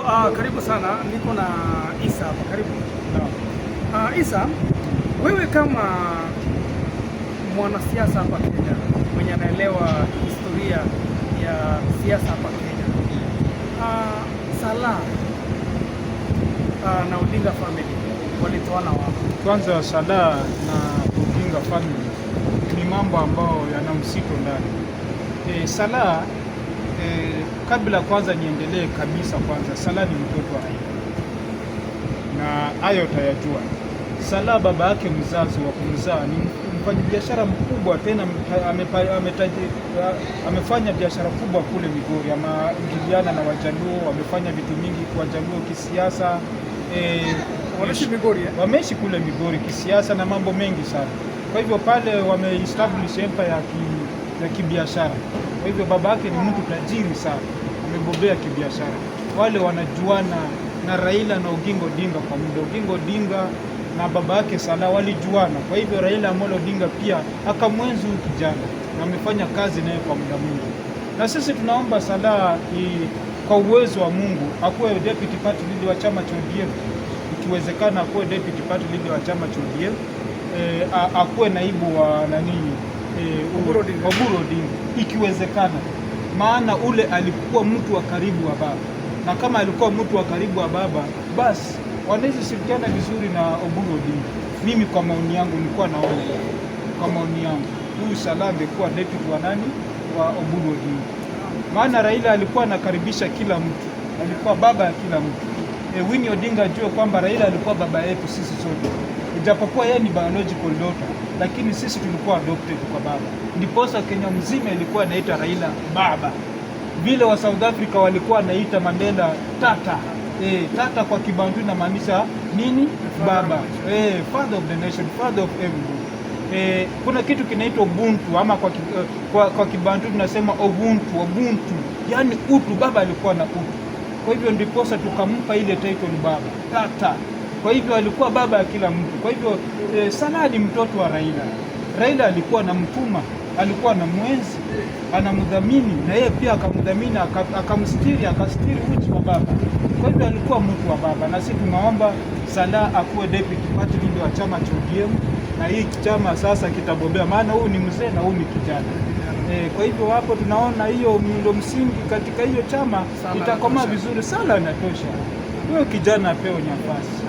Karibu sana, niko na Isa hapa, karibu. Isa, wewe kama mwanasiasa hapa Kenya, mwenye anaelewa historia ya siasa hapa Kenya, Salah na Odinga family walitoana wapi? Kwanza Salah na Odinga family ni mambo ambayo yana msito ndani. Salah kabla kwanza niendelee kabisa, kwanza Salah ni mtoto wa Raila na hayo utayajua. Salah baba yake mzazi wa kumzaa ni mfanyabiashara mkubwa, tena amefanya biashara kubwa kule Migori, ameingiliana na Wajaluo, wamefanya vitu mingi kwa Wajaluo kisiasa. Wanaishi Migori, wameishi kule Migori kisiasa na mambo mengi sana. Kwa hivyo pale wame-establish empire ya kibiashara. Kwa hivyo baba yake ni mtu tajiri sana, amebobea kibiashara. Wale wanajuana na Raila na Oginga Odinga kwa muda. Oginga Odinga na baba yake Salah walijuana. Kwa hivyo Raila Amolo Odinga pia akamwenzi huyu kijana na amefanya kazi naye kwa muda mwingi. Na sisi tunaomba Salah kwa uwezo wa Mungu akuwe deputy party leader wa chama cha ODM. Ikiwezekana akuwe deputy party leader wa chama cha ODM. Akuwe naibu wa Oburu Odinga ikiwezekana, maana ule alikuwa mtu wa karibu wa baba, na kama alikuwa mtu wa karibu wa baba, basi wanaweza shirikiana vizuri na Oburu Odinga. Mimi kwa maoni yangu nilikuwa naona, kwa maoni yangu huyu Salah angekuwa deputy wa Oburu Odinga, maana Raila alikuwa anakaribisha kila mtu, alikuwa baba ya kila mtu. Winnie Odinga ajue kwamba Raila alikuwa baba yetu sisi sote, ijapokuwa yeye ni biological daughter, lakini sisi tulikuwa adopted kwa baba. Ndiposa Kenya mzima ilikuwa inaita Raila baba, vile wa South Africa walikuwa wanaita Mandela tata. Tata kwa Kibantu inamaanisha nini? Baba. Father of the nation, father of everyone. Kuna kitu kinaitwa Ubuntu, ama kwa Kibantu tunasema Ubuntu, yani utu. Baba alikuwa na utu, kwa hivyo ndiposa tukampa ile title baba, tata. Kwa hivyo alikuwa baba ya kila mtu. Kwa hivyo Salah ni mtoto wa Raila. Raila alikuwa na mtuma, alikuwa na mwenzi, anamdhamini, na yeye pia akamdhamini, akamstiri, akastiri uchi wa baba. Kwa hivyo alikuwa mtu wa baba, na sisi tunaomba Salah akuwe deputy party leader wa chama cha ODM, na hii chama sasa kitabombea, maana huyu ni mzee na huyu ni kijana. Kwa hivyo hapo tunaona hiyo miundo msingi katika hiyo chama itakomaa vizuri. Salah inatosha, huyo kijana apewe nafasi.